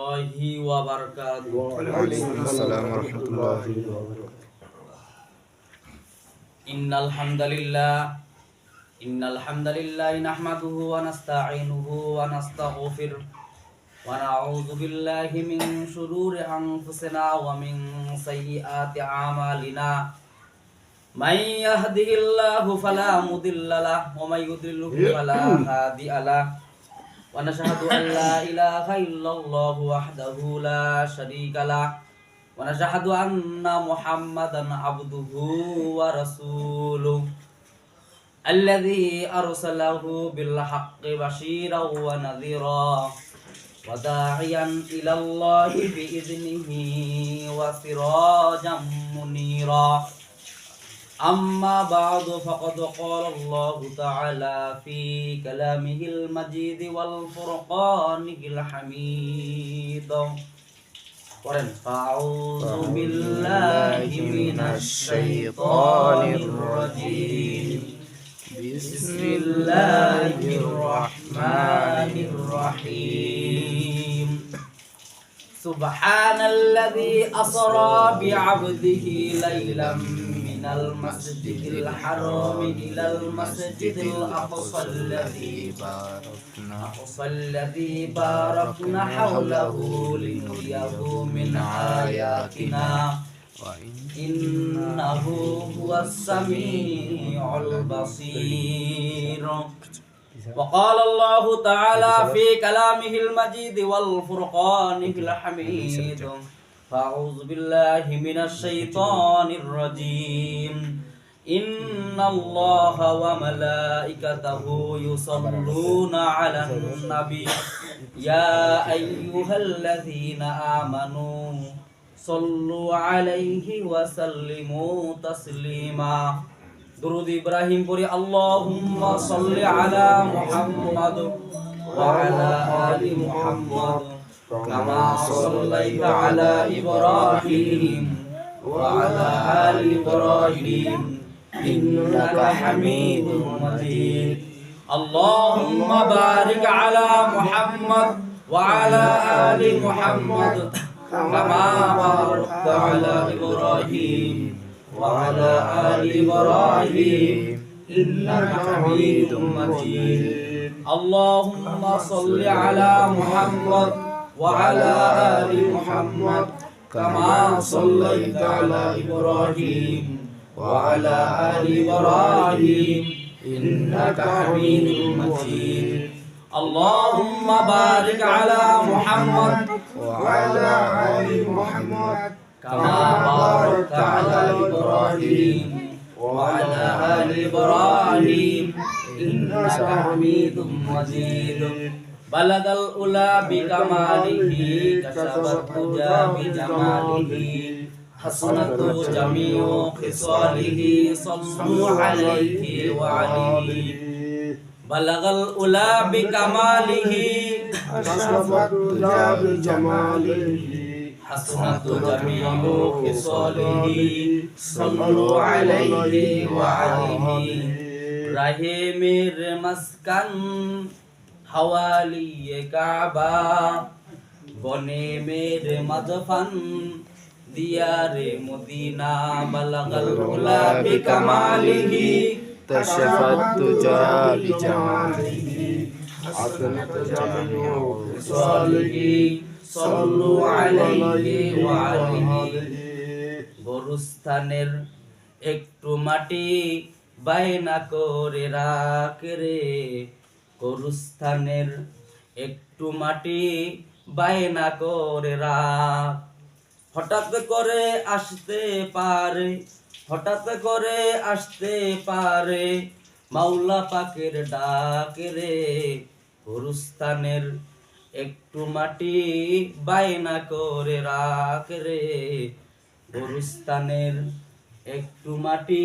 warahmatullahi wabarakatuh. Waalaikumsalam warahmatullahi wabarakatuh. Innal hamdalillah nahmaduhu wa nasta'inuhu wa nastaghfiruh wa na'udzu billahi min shururi anfusina wa min sayyiati a'malina. May yahdihillahu fala mudilla lahu wa may yudlilhu fala hadiya lahu. Wa nashhadu an la ilaha illallah wahdahu la syarika lah wa nashhadu anna Muhammadan abduhu wa rasuluh alladzi arsalahu bil haqqi basyiran wa nadhira wa da'iyan ila Allah bi idnihi wa sirajan munira. أما بعد فقد قال الله تعالى في كلامه المجيد والفرقان الحميد فأعوذ بالله من الشيطان الرجيم بسم الله الرحمن الرحيم سبحان الذي أسرى بعبده ليلا المسجد الحرام إلى المسجد الأقصى الذي باركنا حوله لنريه من آياتنا إنه هو السميع البصير. وقال الله تعالى في كلامه المجيد والفرقان الحميد فأعوذ بالله من الشيطان الرجيم إن الله وملائكته يصلون على النبي يا أيها الذين آمنوا صلوا عليه وسلموا تسليما. درود إبراهيم بوري اللهم صل على محمد وعلى آل محمد كما صليت على إبراهيم وعلى آل إبراهيم إنك حميد مجيد. اللهم بارك على محمد وعلى آل محمد كما باركت على إبراهيم وعلى آل إبراهيم إنك حميد مجيد. اللهم صل على محمد وعلى آل محمد كما صليت على إبراهيم وعلى آل إبراهيم إنك حميد مجيد. اللهم بارك على محمد وعلى آل محمد كما باركت على إبراهيم وعلى آل إبراهيم إنك حميد مجيد. بلغ الأولى بكماله كشف الدجى بجماله حسنت جميع خصاله صلوا عليه وعليه. بلغ الأولى بكماله كشف الدجى بجماله حسنت جميع خصاله صلوا عليه وعليه. رہے میرے مسکن حوالی کعبہ بنے میرے مدفن دیار مدینہ. بلغ العلا بکمالہ كشف الدجى بجماله حسنت جميع خصاله صلوا عليه وعليه. গোরস্থানের একটু মাটি বায়না করে রাখ রে, গোরস্থানের একটু মাটি বায়না করে রাখ. হঠাৎ করে আসতে পারে, হঠাৎ করে আসতে পারে মাওলা পাকের ডাক রে, গোরস্থানের একটু মাটি বায়না করে রাখ রে, গোরস্থানের একটু মাটি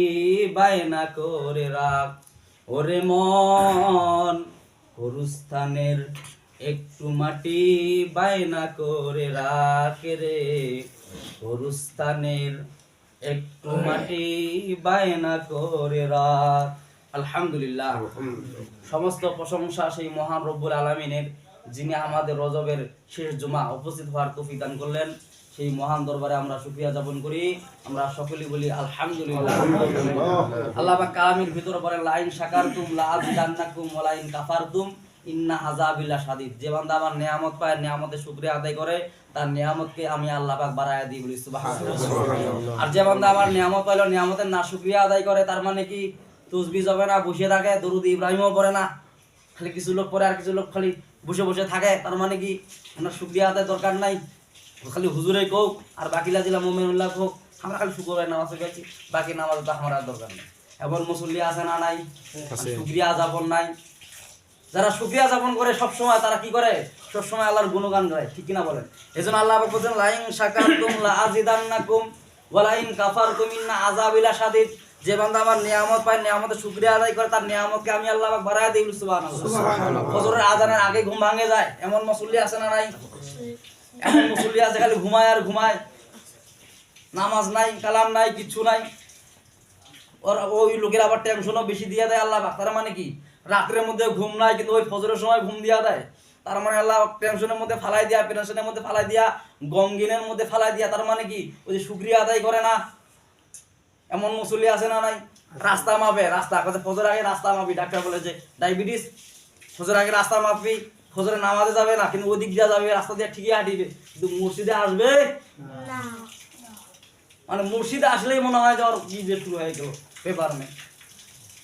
বায়না করে রাখ. ওরে মন গোরস্থানের একটু মাটি বায়না করে রাখ রে, গোরস্থানের একটু মাটি বায়না করে রাখ. আলহামদুলিল্লাহ, সমস্ত প্রশংসা সেই মহান রব্বুল আলামিনের যিনি আমাদের রজবের শেষ জুমা উপস্থিত হওয়ার তৌফিক দান করলেন, সেই মহান দরবারে আমরা শুকরিয়া যাপন করি। আমরা সকলেই বলি আলহামদুলিল্লাহ। আল্লাহ পাক কালামের ভিতরে বলেন লা ইন শাকারতুম লা আযিদান্নাকুম ওয়া লা ইন কাফারতুম ইন্না আযাবি লাশাদীদ। যে বান্দা আমার নিয়ামত পায়, নিয়ামতের শুকরিয়া আদায় করে, তার নিয়ামতকে আমি আল্লাহ পাক বাড়ায়া দিই, বলি সুবহানাল্লাহ। আর যে বান্দা আমার নিয়ামত পাইলো, নিয়ামতের না শুকরিয়া আদায় করে, তার মানে কি তাসবিহ যাবে না, বসে থাকে, দরুদ ইব্রাহিমও পড়ে না, খালি কিছু লোক পড়ে আর কিছু লোক খালি বসে বসে থাকে, তার মানে কি আমরা শুকরিয়া আদায় দরকার নাই, খালি হুজুরে কোক আর বাকিলা দিলা মুমিনুল্লাহ কোক, আমরা খালি শুকরের নামাজ গাইছি, বাকি নামাজ তো আমার আর দরকার নেই। এমন মুসল্লি আছে না নাই? শুকরিয়া যাপন নাই। যারা শুকরিয়া যাপন করে সব সময়, তারা কি করে? সব সময় আল্লাহর গুণগান গায়, ঠিক কিনা বলেন? এজন্য আল্লাহ পাক বলেন লা ইন শাকারতুম লা আযিদান্নাকুম ওয়া লা ইন কাফারতুম ইন্না আযাবি লাশাদীদ। যে বান্দা আমার নিয়ামত পায়, নিয়ামতের শুকরিয়া আদায় করে, তার নিয়ামতকে আমি আল্লাহ পাক বাড়ায়া দেই, সুবহানাল্লাহ। ফজরের আযানের আগে ঘুম ভাঙে যায়, এমন মুসল্লি আছে না নাই? এমন মুসল্লি আছে খালি ঘুমায় আর ঘুমায়, নামাজ নাই, কালাম নাই, কিচ্ছু নাই। ওই লোকের আবার টেনশনও বেশি দিয়ে দেয় আল্লাহ পাক। তার মানে কি রাতের মধ্যে ঘুম নাই, কিন্তু ওই ফজরের সময় ঘুম দিয়া দেয়। তার মানে আল্লাহ টেনশনের মধ্যে ফালাই দিয়া, পেনশনের মধ্যে ফালাই দিয়া, গমগিনের মধ্যে ফালাই দিয়া, তার মানে কি ওই যে শুকরিয়া আদায় করে না। এমন মুসল্লি আছে না নাই? রাস্তা মাপে, রাস্তা ফজর আগে রাস্তা মাপি, ডাক্তার বলে যে ডায়াবেটিস, ফজর আগে রাস্তা মাপবি, ফজরে নামাজে যাবে না, কিন্তু ওদিক দিয়ে যাবে, রাস্তা দিয়ে ঠিকই হাঁটিবে, কিন্তু মসজিদে আসবে না। মানে মসজিদে আসলেই মনে হয় যে ওর কি যে শুরু হয়ে গেল, পেপার নেই,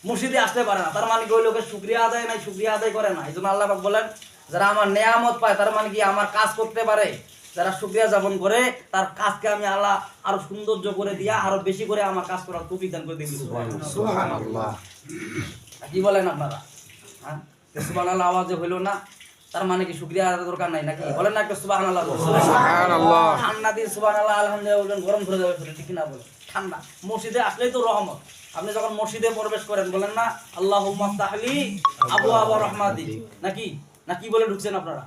মসজিদে আসতে পারে না। তার মানে কি ওই লোকের শুকরিয়া আদায় নাই, শুকরিয়া আদায় করে না। এই জন্য আল্লাহ পাক বলেন যারা আমার নেয়ামত পায়, তার মানে কি আমার কাজ করতে পারে, যারা শুকরিয়া যাপন করে, তার কাজকে আমি আল্লাহ আরো সৌন্দর্য করে দিয়া, আরো বেশি করে আমার কাজ করার তৌফিক দান করে দিই, সুবহানাল্লাহ। কি বলেন আপনারা? হ্যাঁ, সুবহানাল্লাহ আওয়াজে হইলো না, তার মানে কি শুকরিয়া আদায় দরকার নাই নাকি? বলেন না একটা সুবহানাল্লাহ। সুবহানাল্লাহ। ঠান্ডা দিন সুবহানাল্লাহ আলহামদুলিল্লাহ বলবেন, গরম ধরে যাবে শরীর, ঠিক না বলেন? ঠান্ডা মসজিদে আসলেই তো রহমত। আপনি যখন মসজিদে প্রবেশ করেন, বলেন না আল্লাহুম্মা ফতাহলি আবওয়াবা রাহমাতিক, নাকি না কি বলে ঢুকছেন আপনারা?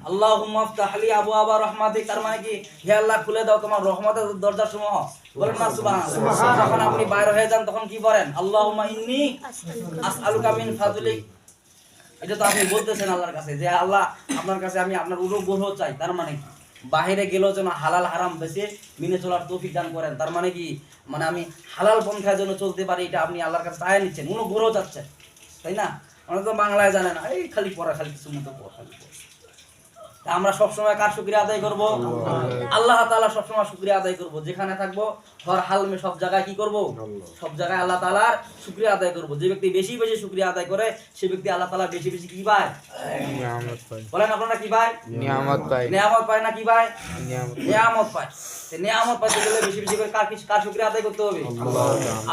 আল্লাহুম্মা ফতাহলি আবওয়াবা রাহমাতিক, তার মানে কি হে আল্লাহ খুলে দাও তোমার রহমতের দরজাসমূহ, বলেন না সুবহানাল্লাহ। যখন আপনি বাইরে হয়ে যান, তখন কি বলেন? আল্লাহুম্মা ইন্নী আসআলুকা মিন ফাদলিক। এটা তো আপনি বলতেছেন আল্লাহর কাছে যে আল্লাহ আপনার কাছে আমি আপনার অনুগ্রহ চাই। তার মানে কি বাহিরে গেলেও যেন হালাল হারাম বেঁচে মেনে চলার তৌফিক দান করেন। তার মানে কি মানে আমি হালাল পন্থায় যেন চলতে পারি, এটা আপনি আল্লাহর কাছে চাই নিচ্ছেন, অনুগ্রহ চাচ্ছেন, তাই না? আমরা তো বাংলায় জানে না, এই খালি পড়া, খালি কিছু মতো খালি। আমরা সবসময় কার শুকরিয়া আদায় করব? আল্লাহ তাআলা সবসময় শুকরিয়া আদায় করব। যেখানে থাকবো হর হালমে সব জায়গায় কি করব? সব জায়গায় আল্লাহ তাআলার শুকরিয়া আদায় করব। যে ব্যক্তি বেশি বেশি শুকরিয়া আদায় করে, সেই ব্যক্তি আল্লাহ তাআলা বেশি বেশি কি পায়? নিয়ামত পায়। বলেন আপনারা কি পায়? নিয়ামত পায়। নিয়ামত পায় না কি পায়? নিয়ামত পায়। এই নিয়ামত পাইতে গেলে বেশি বেশি করে কার শুকরিয়া আদায় করতে হবে?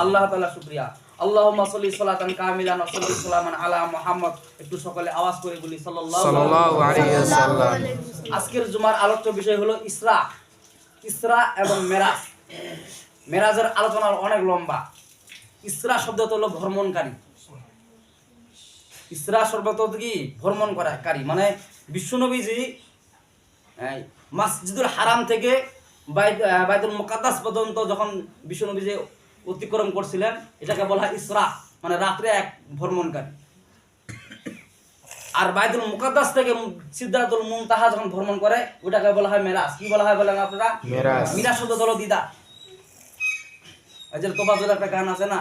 আল্লাহ তাআলার শুকরিয়া। আল্লাহুম্মা সাল্লি সালাতান কামিলান ওয়া সাল্লি সালামান আলা মুহাম্মদ। একটু সকলে আওয়াজ করে বলি সাল্লাল্লাহু আলাইহি ওয়াসাল্লাম। আজকের জুমার আলোচ্য বিষয় হলো ইসরা। ইসরা এবং মেরাজ। মেরাজের আলোচনা অনেক লম্বা। ইসরা শব্দটা হলো ভ্রমণকারী। ইসরা শব্দটা কি? ভ্রমণ করাকারী। মানে বিশ্বনবীজি মসজিদুল হারাম থেকে বাইতুল মুকাদ্দাস পর্যন্ত যখন বিশ্বনবীজি অতিক্রম করছিলেন, এটাকে বলা হয় ইসরা, মানে রাত্রে এক ভ্রমণকারী। আর বাইতুল মুকাদ্দাস থেকে সিদরাতুল মুনতাহা যখন ভ্রমণ করে, ওটাকে বলা হয় মেরাজ। কি বলা হয় বলেন আপনারা? মেরাজ। মিরাজ শব্দ হলো দিদার। এই যে তোফাজ্জলের একটা গান আছে না?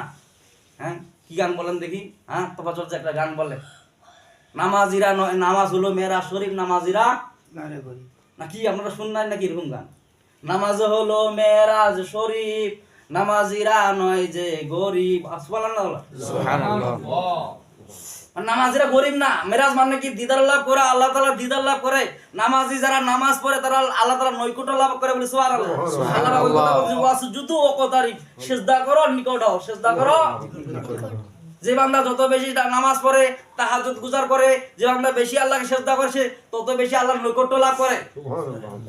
হ্যাঁ, কি গান বলেন দেখি? হ্যাঁ, তোফাজ্জল যে একটা গান বলে, নামাজিরা নামাজ হলো মেরাজ শরীফ, নামাজিরা না কি আপনারা শুনলেন নাকি এরকম গান? নামাজ হলো মেরাজ শরীফ, নামাজিরা নয় যে গরিব। সুবহানাল্লাহ। নামাজিরা গরিব না। মেরাজ মানে কি? দিদার লাভ করে, আল্লাহ তাআলা দিদার লাভ করে। নামাজি যারা নামাজ পড়ে, তারা আল্লাহ তাআলা নৈকট্য লাভ করে, বলে সুবহানাল্লাহ। আল্লাহ ওই কথা বলছে ওয়াসজুদু ওয়াকতারিব, সিজদা করো, নিকট হও, সিজদা করো। যে বান্দা যত বেশি নামাজ পড়ে, তাহাজ্জুদ গুজার করে, যে বান্দা বেশি আল্লাহকে সিজদা করে, সে তত বেশি আল্লাহর নৈকট্য লাভ করে।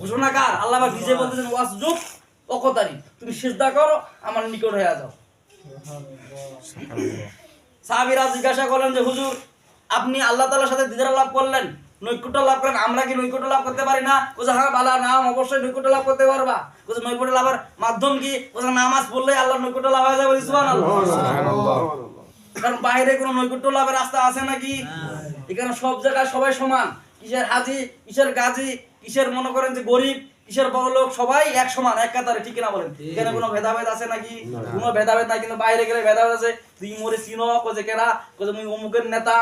ঘোষণা কার? আল্লাহ পাক নিজে বলতেছেন ওয়াসজুদ ওয়াকতারিব, তুমি সিজদা করো, আমার নিকট হয়ে যাও। সাহাবীরা জিজ্ঞাসা করলেন যে হুজুর, আপনি আল্লাহ তাআলার সাথে দিদার লাভ করলেন, নৈকট্য লাভ করেন, আমরা কি নৈকট্য লাভ করতে পারি না? বলে হ্যাঁ বালা, নাম অবশ্যই নৈকট্য লাভ করতে পারবা। বলে নৈকট্য লাভের মাধ্যম কি? বলে নামাজ পড়লে আল্লাহর নৈকট্য লাভ হয়ে যাবে। সুবহানাল্লাহ। কারণ বাইরে কোনো নৈকট্য লাভের রাস্তা আছে নাকি? এখানে সব জায়গায় সবাই সমান। কিসের হাজি, কিসের গাজী, কিসের মনে করেন যে গরিব, কিসের বড় লোক, সবাই এক সমান, এক কাতারে, ঠিক কিনা বলেন? এখানে কোনো ভেদাভেদ আছে নাকি? কোনো ভেদাভেদ নাই, কিন্তু বাইরে গেলে ভেদাভেদ আছে। তুই মোরে চিনো, কজে কেনা, কজে মুই অমুকের নেতা।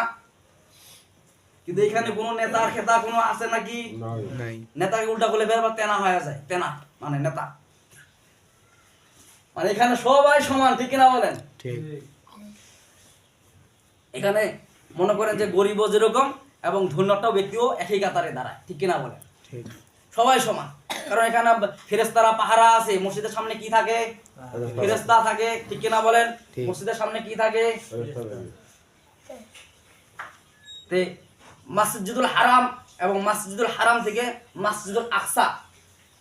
কিন্তু এখানে কোনো নেতা খেতা কোনো আছে নাকি? নাই। নেতাকে উল্টা বলে বেরবার তেনা হয়ে যায়, তেনা মানে নেতা। মানে এখানে সবাই সমান, ঠিক কিনা বলেন? ঠিক। এখানে মনে করেন যে গরিবও যেরকম এবং ধন্যটাও ব্যক্তিও একই কাতারে দাঁড়ায়, ঠিক কিনা বলেন? ঠিক। সবাই সমান। কারণ এখানে ফেরেশতারা পাহারা আছে। মসজিদের সামনে কি থাকে? ফেরেশতা থাকে, ঠিক কিনা বলেন? ঠিক। মসজিদের সামনে কি থাকে? তে মসজিদুল হারাম এবং মসজিদুল হারাম থেকে মসজিদুল আকসা,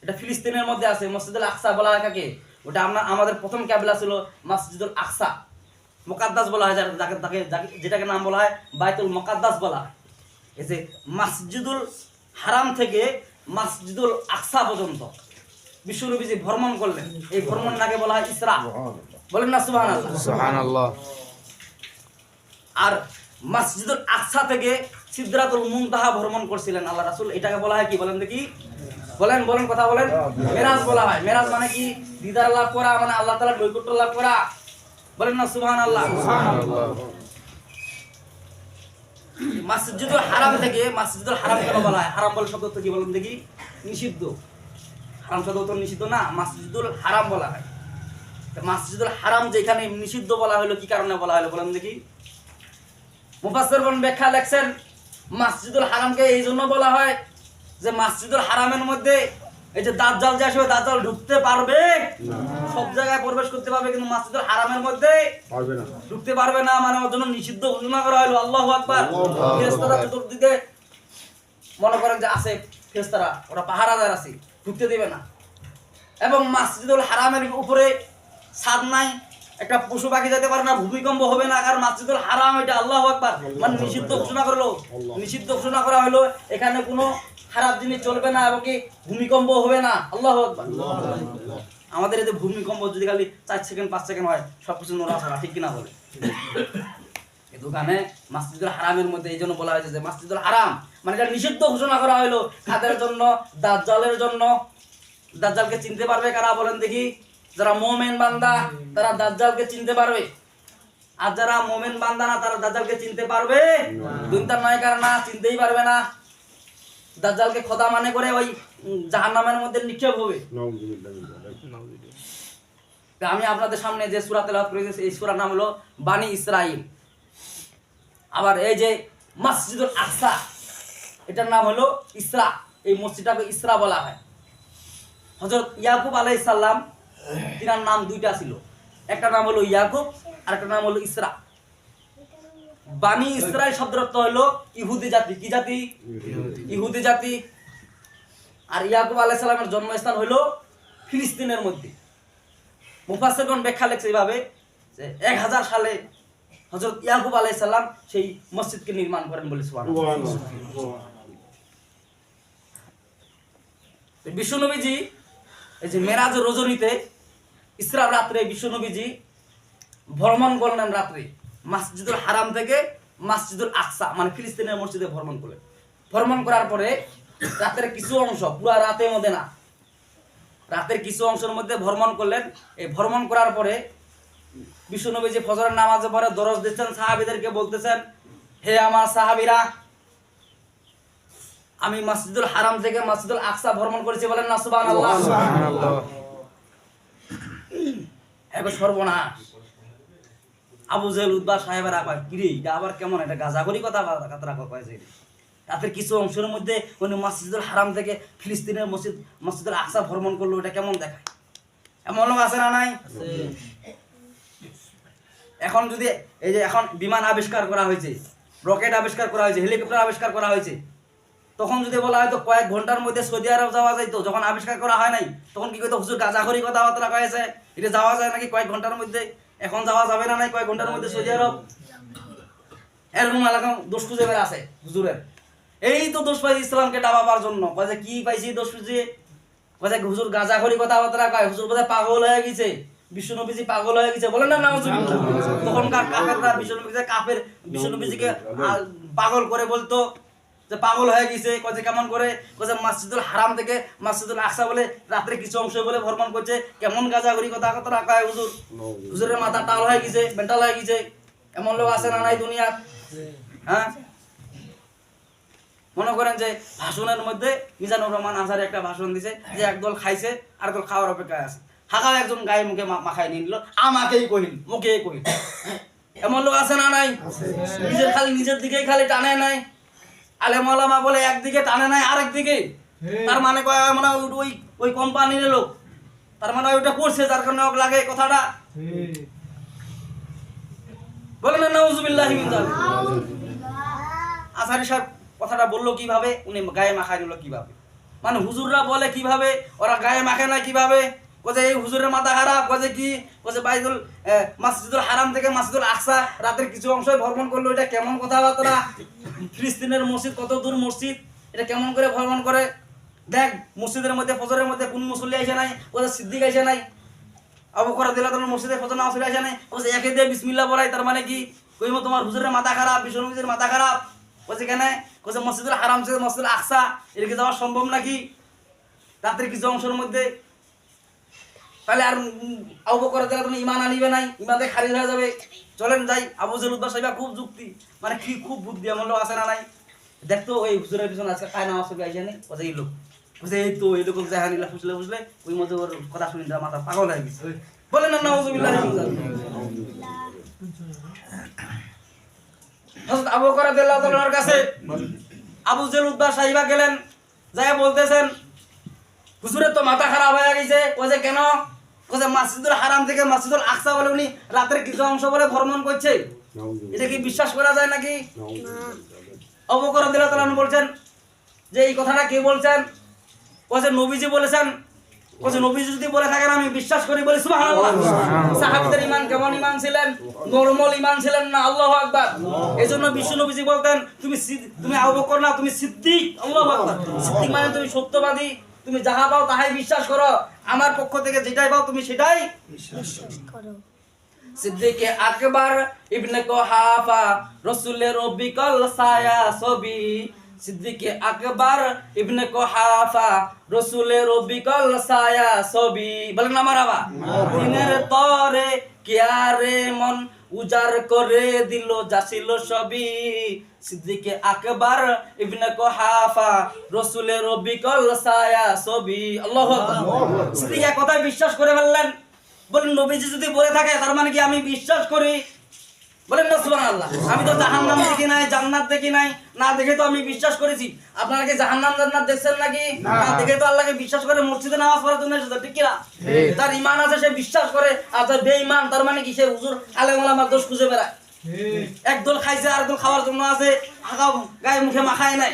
এটা ফিলিস্তিনের মধ্যে আছে। মসজিদুল আকসা বলা হয় কাকে? ওটা আমাদের প্রথম কিবলা ছিল মসজিদুল আকসা। মুকাদ্দাস বলা হয় যেটাকে নাম বলা হয় বাইতুল মুকাদ্দাস বলা হয়। এই যে মসজিদুল হারাম থেকে মসজিদুল আকসা পর্যন্ত বিশ্বনবীজি ভ্রমণ করলেন। এই ভ্রমণ নাকে বলা হয় ইসরা। বলেন না সুবহানাল্লাহ। সুবহানাল্লাহ। আর মসজিদুল আকসা থেকে সিদরাতুল মুনতাহা ভ্রমণ করছিলেন আল্লাহ রাসূল। এটাকে বলা হয় কি বলেন দেখি? বলেন বলেন, কথা বলেন। মেরাজ বলা হয়। মেরাজ মানে কি? দিদার লাভ করা, মানে আল্লাহ তাআলার নৈকট্য লাভ করা। বলেন না সুবহানাল্লাহ। সুবহানাল্লাহ। মসজিদুল হারাম থেকে মসজিদুল হারাম কেন বলা হয়? হারাম বলে শব্দ কি বলেন দেখি? নিষিদ্ধ। হারাম শব্দ তো নিষিদ্ধ না, মসজিদুল হারাম বলা হয়। মসজিদুল হারাম যেখানে নিষিদ্ধ বলা হলো, কি কারণে বলা হলো বলেন দেখি? মুফাসসিরগণ ব্যাখ্যা লেখছেন, মসজিদুল হারামকে এই জন্য বলা হয় যে মসজিদুল হারামের মধ্যে এই যে দাজ্জাল যে আসবে, দাজ্জাল ঢুকতে পারবে না, সব জায়গায় প্রবেশ করতে পারবে, কিন্তু মসজিদুল হারামের মধ্যে পারবে না, ঢুকতে পারবে না। মানে ওর জন্য নিষিদ্ধ ঘোষণা করা হলো। আল্লাহু আকবার। ফেরেশতারা চতুর্দিকে মনে করেন যে আছে, ফেরেশতারা ওরা পাহারাদার আছে, ঢুকতে দেবে না। এবং মসজিদুল হারামের উপরে ছাদ নাই, একটা পশু পাখি যেতে পারে না, ভূমিকম্প হবে না, কারণ মসজিদুল হারাম এটা। আল্লাহু আকবার। মানে নিষিদ্ধ ঘোষণা করলো, নিষিদ্ধ ঘোষণা করা হলো। এখানে কোনো খারাপ জিনিস চলবে না এবং কি ভূমিকম্প হবে না। আল্লাহু আকবার। আমাদের এই যে ভূমিকম্প যদি খালি 4 সেকেন্ড 5 সেকেন্ড হয়, সবকিছু নড়াচড়া, ঠিক কিনা বলে? এই দোকানে মসজিদুল হারামের মধ্যে এই জন্য বলা হয়েছে যে মসজিদুল হারাম মানে এটা নিষিদ্ধ ঘোষণা করা হলো। কাদের জন্য? দাজ্জালের জন্য। দাজ্জালকে চিনতে পারবে কারা বলেন দেখি? যারা মুমিন বান্দা তারা দাজ্জালকে চিনতে পারবে, আর যারা মুমিন বান্দা না তারা দাজ্জালকে চিনতে পারবে না। দুইটার নয়, কারণ না, চিনতেই পারবে না। দাজ্জালকে খোদা মানে করে ওই জাহান্নামের মধ্যে নিক্ষেপ হবে। আমি আপনাদের সামনে যে সূরা তেলাওয়াত করেছি, এই সূরার নাম হলো বানি ইসরাইল। আবার এই যে মসজিদুল আকসা, এটার নাম হলো ইসরা। এই মসজিদটাকে ইসরা বলা হয়। হযরত ইয়াকুব আলাইহিস সালাম, তিনার নাম দুইটা ছিল, একটা নাম হলো ইয়াকুব আর একটা নাম হলো ইসরা। বানি ইসরাইল শব্দের অর্থ হলো ইহুদি জাতি। কি জাতি? ইহুদি জাতি। আর ইয়াকুব আলাইহিস সালামের জন্মস্থান হলো ফিলিস্তিনের মধ্যে। মুফাসসিরগণ ব্যাখ্যা লিখছে এইভাবে যে 1000 সালে হযরত ইয়াকুব আলাইহিস সালাম সেই মসজিদকে নির্মাণ করেন বলে সুবহানাল্লাহ। বিশ্বনবীজি এই যে মেরাজের রজনীতে, ইসরা রাত্রে বিশ্বনবীজি ভ্রমণ করলেন রাত্রে মসজিদুল হারাম থেকে মসজিদুল আকসা মানে ফিলিস্তিনের মসজিদে ভ্রমণ করলেন। ভ্রমণ করার পরে রাতের কিছু অংশ, পুরো রাতের মধ্যে না, রাতের কিছু অংশের মধ্যে ভ্রমণ করলেন। এই ভ্রমণ করার পরে বিশ্বনবীজি ফজরের নামাজে পরে দরজ দিচ্ছেন, সাহাবীদেরকে বলতেছেন, হে আমার সাহাবীরা, আমি মসজিদুল হারাম থেকে মসজিদুল আকসা ভ্রমণ করেছি। বলেন না সুবহানাল্লাহ। সুবহানাল্লাহ। এবার সর্বনাশ। আবু জেহেল উতবা সাহেবেরা কয়, কিরে এটা আবার কেমন, এটা গাজাগরি কথা কাতরা কয়েছে। রাতের কিছু অংশের মধ্যে উনি মসজিদুল হারাম থেকে ফিলিস্তিনের মসজিদুল আকসা ভ্রমণ করলো, এটা কেমন দেখায়? এমন লোক আছে না নাই? এখন যদি এই যে এখন বিমান আবিষ্কার করা হয়েছে, রকেট আবিষ্কার করা হয়েছে, হেলিকপ্টার আবিষ্কার করা হয়েছে, তখন যদি বলা হয়তো কয়েক ঘন্টার মধ্যে সৌদি আরব যাওয়া যাইতো, যখন আবিষ্কার করা হয় নাই তখন কি কইতো, হুজুর গাজাখড়ি কথাবার্তা কয়েছে, এটা যাওয়া যায় নাকি কয়েক ঘন্টার মধ্যে? এখন যাওয়া যাবে না নাই কয়েক ঘন্টার মধ্যে সৌদি আরব? এরকম এলাকা দোষ খুঁজে বের আছে হুজুরের। এই তো দোষ পাইছে ইসলামকে ডাবাবার জন্য। কয়ে কি পাইছি দোষ খুঁজে? কয়ে হুজুর গাজাখড়ি কথাবার্তা কয়, হুজুর বোধহয় পাগল হয়ে গেছে, বিশ্বনবীজি পাগল হয়ে গেছে। বলেন না নাউজুবিল্লাহ। তখনকার কাফেররা বিশ্বনবীজিকে পাগল করে বলতো যে পাগল হয়ে গেছে, কয়ে কেমন করে, কয়ে মসজিদুল হারাম থেকে মসজিদুল আকসা বলে রাত্রে কিছু অংশ বলে ভ্রমণ করছে, কেমন গাজাগরি কথা কথা রাখা হয় হুজুর। হুজুরের মাথা টাল হয়ে গেছে, মেন্টাল হয়ে গেছে। এমন লোক আছে না নাই দুনিয়ার? হ্যাঁ, মনে করেন যে ভাষণের মধ্যে মিজানুর রহমান আজহারি একটা ভাষণ দিছে যে একদল খাইছে আর একদল খাওয়ার অপেক্ষায় আছে, হাঁকাও একজন গায়ে মুখে মাখায় নিয়ে নিল, আমাকেই কহিল, মুখে কহিল। এমন লোক আছে না নাই? নিজের দিকেই খালি টানে নাই, আলেম ওলামা বলে একদিকে টানে নাই আরেক দিকে। তার মানে কয় মানে ওই কোম্পানির লোক, তার মানে ওইটা করছে যার কারণে ওকে লাগে কথাটা। বলেন না নাউজুবিল্লাহি মিন যালিক। আজহারি সাহেব কথাটা বললো কিভাবে, উনি গায়ে মাখায় নিল কিভাবে, মানে হুজুররা বলে কিভাবে, ওরা গায়ে মাখে না কিভাবে। কোথায় এই হুজুরের মাথা খারাপ, কোথায় কি, কোথায় বাইতুল মসজিদুল হারাম থেকে মসজিদুল আকসা রাতের কিছু অংশ ভ্রমণ করলো, এটা কেমন কথাবার্তা? ফিলিস্তিনের মসজিদ কত দূর মসজিদ, এটা কেমন করে ভ্রমণ করে? দেখ মসজিদের মধ্যে ফজরের মধ্যে কোন মুসল্লি আসে নাই, কোথায় সিদ্দিক আসে নাই, আবু বকর রাদিয়াল্লাহু তাআলা মসজিদে ফজর নামাজ পড়ে আসে নাই, কোথায় একে দিয়ে বিসমিল্লাহ বলাই, তার মানে কি কইমো তোমার হুজুরের মাথা খারাপ, বিশ্বনবীর মাথা খারাপ। কোথায় কেন, কোথায় মসজিদুল হারাম থেকে মসজিদুল আকসা এদিকে যাওয়া সম্ভব নাকি রাতের কিছু অংশের মধ্যে? তাহলে আর আবু বকর রাদিয়াল্লাহু তাআলা ঈমান আনিবে নাই, ঈমানে খারিজ হয়ে যাবে। চলেন যাই, আবু জেল উদ্দার সাহেব খুব যুক্তি, মানে কি খুব বুদ্ধি এমন লোক আছে না নাই? দেখতো ওই হুজুরের পিছনে আজকে খায় নামাজ পড়বে আইসে নেই, কোথায় এই লোক, কোথায় এই তো এই লোক জাহানিলা ফুসলে ফুসলে ওই মধ্যে ওর কথা শুনি মাথা পাগল হয়ে গেছে। বলেন না নাউজুবিল্লাহি মিন যালিক। হযরত আবু বকর রাদিয়াল্লাহু তাআলার কাছে আবু জেল উদ্দার সাহেব গেলেন, যায় বলতেছেন হুজুরের তো মাথা খারাপ হয়ে গেছে। কোজে কেন, কোজে মসজিদুল হারাম থেকে মসজিদুল আকসা বলে উনি রাতের কিছু অংশ বলে ভ্রমণ করছে, এটা কি বিশ্বাস করা যায় নাকি? আবু বকর রাদিয়াল্লাহু তাআলা বলছেন যে এই কথাটা কে বলছেন? কোজে নবীজি বলেছেন। কোজে নবীজি যদি বলে থাকেন আমি বিশ্বাস করি, বলি সুবহানাল্লাহ। সাহাবীদের ঈমান কেমন ঈমান ছিলেন? নরমাল ঈমান ছিলেন না? আল্লাহু আকবার। এজন্য বিশ্ব নবীজি বলতেন তুমি আবু বকর না, তুমি সিদ্দিক। আল্লাহু আকবার। সিদ্দিক মানে তুমি সত্যবাদী, তুমি যাহা পাও তাহাই বিশ্বাস করো, আমার পক্ষ থেকে যেটাই পাও তুমি সেটাই বিশ্বাস করো। সিদ্দিকে আকবর ইবনে কুহাফা রাসূলের বিকল ছায়া ছবি, সিদ্দিকে আকবর ইবনে কুহাফা রাসূলের বিকল ছায়া ছবি। বলেন না মারহাবা। দিনের তরে কিয়ারে মন উজার করে দিল যাছিল সবই, সিদ্দিকে আকবর ইবনে কুহাফা রাসূলের বিকল ছায়া ছবি। আল্লাহু আকবার। সিদ্দিক এক কথায় বিশ্বাস করে ফেললেন। বলেন নবীজি যদি বলে থাকে তার মানে কি আমি বিশ্বাস করি? বলেন না সুবহানাল্লাহ। আমি তো জাহান্নাম দেখি নাই, জান্নাত দেখি নাই, না দেখে তো আমি বিশ্বাস করেছি। আপনারা কি জাহান্নাম জান্নাত দেখছেন নাকি? না দেখে তো আল্লাহকে বিশ্বাস করে মসজিদে নামাজ পড়ার জন্য এসেছে, ঠিক কি না? তার ঈমান আছে, সে বিশ্বাস করে। আর যার বেঈমান তার মানে কি সে হুজুর আলেম ওলামার দোষ খুঁজে বেড়ায়। একদল খাইছে আর একদল খাওয়ার জন্য আছে, গায়ে মুখে মাখায় নাই।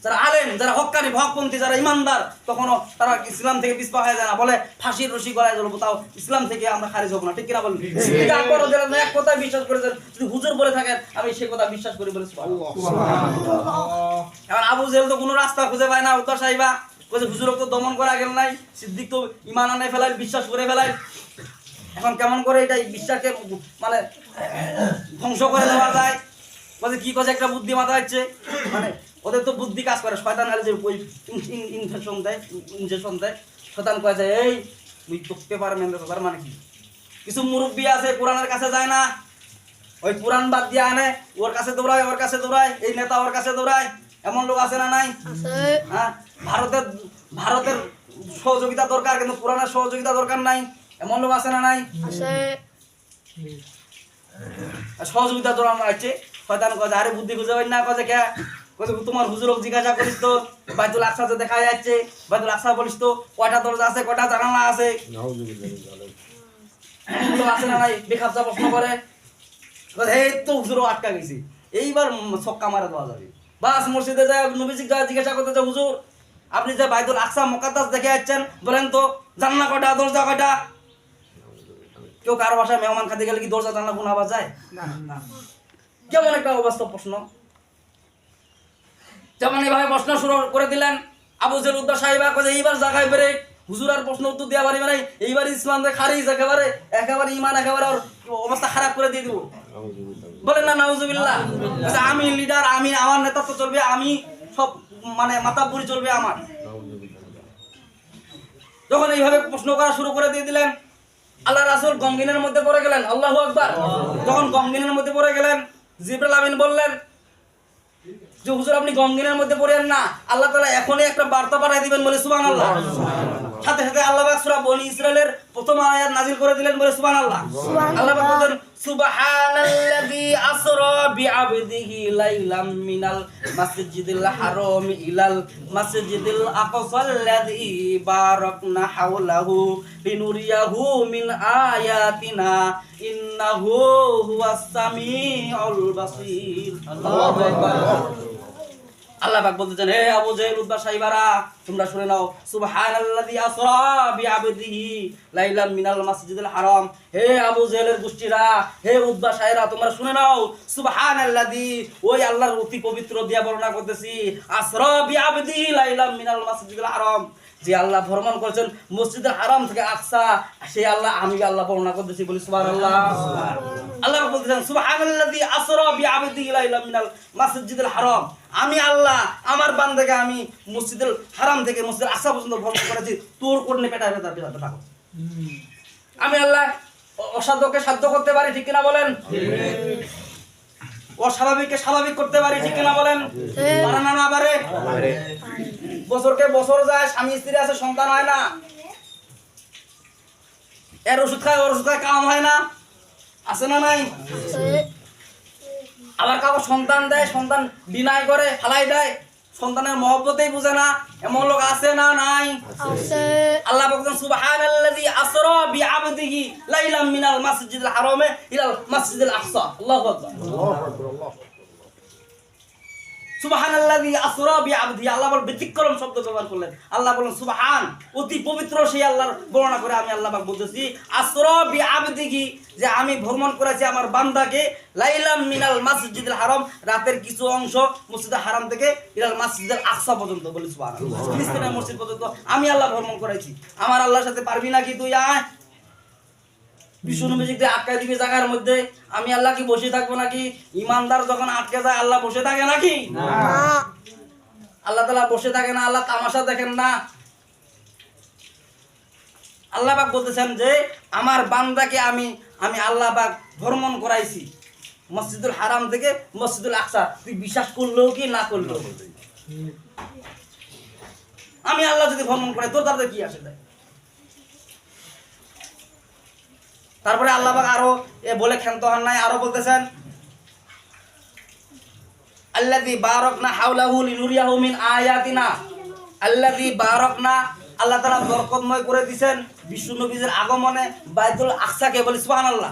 যারা আলেম, যারা হক্কানি হকপন্থী, যারা ইমানদার, তখনও তারা ইসলাম থেকে পিছপা হয়ে যায় না, বলে ফাঁসির রশি গলায় জ্বলবো, তাও ইসলাম থেকে আমরা খারিজ হবো না, ঠিক কিনা বলুন? এক কথায় বিশ্বাস করেছেন, যদি হুজুর বলে থাকেন আমি সে কথা বিশ্বাস করি, বলে এখন আবু জেহেল তো কোনো রাস্তা খুঁজে পায় না, উত্তর সাহিবা বলছে হুজুরক তো দমন করা গেল নাই, সিদ্দিক তো ইমান আনে ফেলায়, বিশ্বাস করে ফেলায়। এখন কেমন করে এটা বিশ্বাসকে মানে ধ্বংস করে দেওয়া যায়? বলছে কি কথা একটা বুদ্ধি মাথা হচ্ছে, মানে ওদের তো বুদ্ধি কাজ করে। শয়তান আলে যে ওই ইনজেকশন দেয়, শয়তান কয়ে যায় এই তুই তোকে পারবেন, তার মানে কি? কিছু মুরব্বী আছে কোরআনের কাছে যায় না, ওই কোরআন বাদ দিয়ে আনে, ওর কাছে দৌড়ায়, ওর কাছে দৌড়ায়, এই নেতা ওর কাছে দৌড়ায়। এমন লোক আছে না নাই? হ্যাঁ, ভারতের সহযোগিতা দরকার কিন্তু কোরআনের সহযোগিতা দরকার নাই, এমন লোক আছে না নাই? সহযোগিতা দরকার আছে। শয়তান কয় আরে বুদ্ধি খুঁজে পাই না, কয় কে তোমার হুজুরক জিজ্ঞাসা করিস তো বাইতুল আকসা যে দেখা যাচ্ছে, বাইতুল আকসা বলিস তো কয়টা দরজা আছে, কয়টা জানালা আছে, আছে না নাই? বেখাপচা প্রশ্ন করে, এই তো হুজুরও আটকা গেছি, এইবার ছক্কা মারা দেওয়া যাবে। বাস মসজিদে যায় নবীজি জিজ্ঞাসা করতে চায় হুজুর আপনি যে বাইতুল আকসা মুকাদ্দাস দেখে যাচ্ছেন, বলেন তো জানলা কয়টা, দরজা কয়টা? কেউ কারো বাসায় মেহমান খাতে গেলে কি দরজা জানলা কোন আওয়াজ যায়? না। কেমন একটা অবাস্তব প্রশ্ন। যেমন এইভাবে প্রশ্ন শুরু করে দিলেন আবু জেল উদ্দার সাহেবা, কয়ে এইবার জায়গায় বেড়ে হুজুর আর প্রশ্ন উত্তর দেওয়া পারিবে নাই, এইবার ইসলাম খারিজ, একেবারে ইমান একেবারে ওর অবস্থা খারাপ করে দিয়ে দিব। বলেন না নাউজুবিল্লাহ। আচ্ছা, আমি লিডার, আমি আমার নেতৃত্ব চলবে, আমি সব মানে মাতাব্বরি চলবে আমার। যখন এইভাবে প্রশ্ন করা শুরু করে দিয়ে দিলেন, আল্লাহ রাসূল গমগিনের মধ্যে পড়ে গেলেন। আল্লাহু আকবার। যখন গমগিনের মধ্যে পড়ে গেলেন, জিবরাইল আমিন বললেন যে হুজুর আপনি গমগিনের মধ্যে পড়েন না, আল্লাহ তাআলা এখনই একটা বার্তা পাঠিয়ে দিবেন, বলে সুবহানাল্লাহ। সাথে সাথে আল্লাহ পাক সূরা বনী ইসরাইলের প্রথম আয়াত নাযিল করে দিলেন, বলে সুবহানাল্লাহ। আল্লাহ পাক বলেন সুবহানাল্লাযী আসরা বিআবদিহি লাইলাম মিনাল মাসজিদিল হারাম ইলাল মাসজিদিল আকসাল্লাযী বারাকনা হাওলাহু লিনুরিয়াহু মিন আয়াতিনা ইন্নাহু হুয়াস সামিউল বাসীর। আল্লাহু আকবার। আল্লাহ পাক বলতেছেন, হে আবু জেহেল, উতবা, সাইবারা, তোমরা শুনে নাও, সুবহানাল্লাযী আসরা বিআবদিহি লাইলাম মিনাল মাসজিদিল হারাম। হে আবু জেহেলের গোষ্ঠীরা, হে উতবা, সাইরা, তোমরা শুনে নাও, সুবহানাল্লাযী, ওই আল্লাহর অতি পবিত্র দিয়া বর্ণনা করতেছি, আসরা বিআবদিহি লাইলাম মিনাল মাসজিদিল হারাম, যে আল্লাহ ভ্রমণ করেছেন মসজিদুল হারাম থেকে আকসা, সেই আল্লাহ আমি আল্লাহ বর্ণনা করতেছি, বলি সুবহানাল্লাহ। আল্লাহ বলতেছেন সুবহানাল্লাযী আসরা বিআবদিহি লাইলাম মিনাল মাসজিদিল হারাম, আমি আল্লাহ আমার বান্দাকে আমি মসজিদুল হারাম থেকে মসজিদুল আকসা পর্যন্ত ভ্রমণ করেছি, তোর কোনে পেটা পেটা পেটা পেটা। আমি আল্লাহ অসাধ্যকে সাধ্য করতে পারি, ঠিক কিনা বলেন? অস্বাভাবিককে স্বাভাবিক করতে পারি, ঠিক কিনা বলেন? পারে না? না পারে? বছরকে বছর যায়, স্বামী স্ত্রী আছে, সন্তান হয় না, এর ওষুধ খায় ওর ওষুধ খায়, কাম হয় না, আছে না নাই? আবার কাউকে সন্তান দেয়, সন্তান ডিনাই করে, ফালাই দেয়, সন্তানের মহব্বতেই বুঝে না, এমন লোক আছে না নাই? আল্লাহ বলতেন সুবহানাল্লাযী আসরা বিআবদিহি লাইলাম মিনাল মাসজিদিল হারাম ইলাল মাসজিদিল আকসা। আল্লাহু আকবার। সুবহানাল্লাযী আসরা বিআবদিহি, আল্লাহ বল ব্যতিক্রম শব্দ ব্যবহার করলেন। আল্লাহ বলেন সুবহান, অতি পবিত্র সেই আল্লাহর বর্ণনা করে আমি আল্লাহ পাক বলতেছি, আসরা বিআবদিহি, যে আমি ভ্রমণ করেছি আমার বান্দাকে, লাইলাম মিনাল মাসজিদিল হারাম, রাতের কিছু অংশ মসজিদুল হারাম থেকে ইলাল মাসজিদুল আকসা পর্যন্ত, বলি সুবহানাল্লাহ, ফিলিস্তিনের মসজিদ পর্যন্ত আমি আল্লাহ ভ্রমণ করেছি। আমার আল্লাহর সাথে পারবি নাকি তুই? আয়, বিষ্ণুনবীকে আটকায় দিবি জায়গার মধ্যে, আমি আল্লাহ কি বসে থাকবো নাকি? ইমানদার যখন আটকে যায়, আল্লাহ বসে থাকে নাকি? আল্লাহ তাআলা বসে থাকে না, আল্লাহ তামাশা দেখেন না। আল্লাহ পাক বলতেছেন যে আমার বান্দাকে আমি আল্লাহ পাক ভ্রমণ করাইছি মসজিদুল হারাম থেকে মসজিদুল আকসা। তুই বিশ্বাস করলেও কি না করলেও, আমি আল্লাহ যদি ভ্রমণ করাই, তোর তাতে কি আসে? তারপরে আল্লাহ পাক আরো বলে ক্ষান্ত হন নাই, আরো বলতেছেন আল্লাযী বারাকনা হাওলাহু লিনুরিয়াহু মিন আয়াতিনা। আল্লাযী বারাকনা, আল্লাহ তাআলা বরকতময় করে দিবেন বিশ্ব নবীর আগমনে বাইতুল আকসাকে, বলি সুবহানাল্লাহ।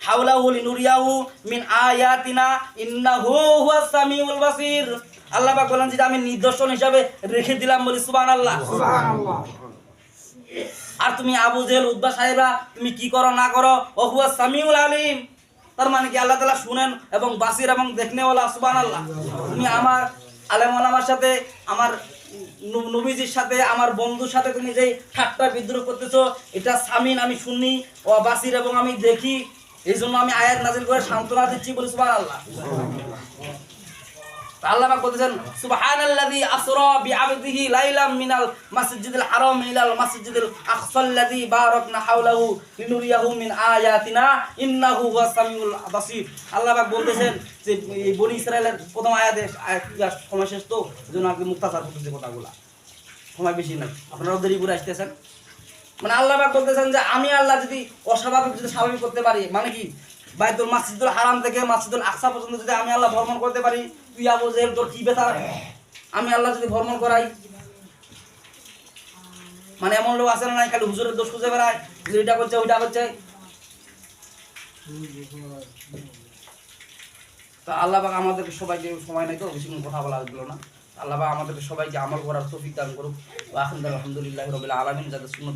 হাওলাহু লিনুরিয়াহু মিন আয়াতিনা ইন্নাহু হুয়াস সামিউল বাসীর। আল্লাহ পাক বলেন যে আমি নিদর্শন হিসাবে রেখে দিলাম, বলি সুবহানাল্লাহ। সুবহানাল্লাহ। আর তুমি আবু জেহেল, উতবা, সাইবা, তুমি কি করো না করো, ও হুয়াস সামিউল আলিম, তার মানে কি আল্লাহ তাআলা শুনেন এবং বাসির এবং দেখনেওয়ালা, সুবহানাল্লাহ। তুমি আমার আলেম ওলামার সাথে, আমার নবীজির সাথে, আমার বন্ধুর সাথে তুমি যে ঠাট্টা বিদ্রোহ করতেছো, এটা সামিন, আমি শুনি, ও বাসির এবং আমি দেখি, এই জন্য আমি আয়াত নাযিল করে সান্ত্বনা দিচ্ছি, বলি সুবহানাল্লাহ। আল্লাহ পাক বলতেছেন সুবহানাল্লাযী আসরা বিআবদিহি লাইলাম মিনাল মাসজিদিল হারাম ইলাল মাসজিদিল আকসাল্লাযী বারাকনা হাওলাহু লিনুরিয়াহু মিন আয়াতিনা ইন্নাহু হুয়াস সামিউল বাসীর। আল্লাহ পাক বলতেছেন যে এই বনী ইসরাইলের প্রথম আয়াতে, সময় শেষ তো, এজন্য আপনি মুক্তাসার করতেছি কথাগুলো, সময় বেশি নাই, আপনারা দেরিপুরে আসতেছেন। মানে আল্লাহ পাক বলতেছেন যে আমি আল্লাহ যদি অস্বাভাবিক যদি স্বাভাবিক করতে পারি, মানে কি বাইতুল মাসজিদুল হারাম থেকে মসজিদুল আকসা পর্যন্ত যদি আমি আল্লাহ ভ্রমণ করতে পারি, তুই আবু জেহেল তোর কি ব্যথা? আমি আল্লাহ যদি ভ্রমণ করাই, মানে এমন লোক আছে না নাই, খালি হুজুরের দোষ খুঁজে বেড়ায়, এটা করছে ওইটা করছে। তা আল্লাহ পাক আমাদেরকে সবাইকে, সময় নাই তো বেশি কথা বলা হলো না, আল্লাহ পাক আমাদেরকে সবাইকে আমল করার তৌফিক দান করুক। আলহামদুলিল্লাহি রাব্বিল আলামিন। যাদের সুন্নাত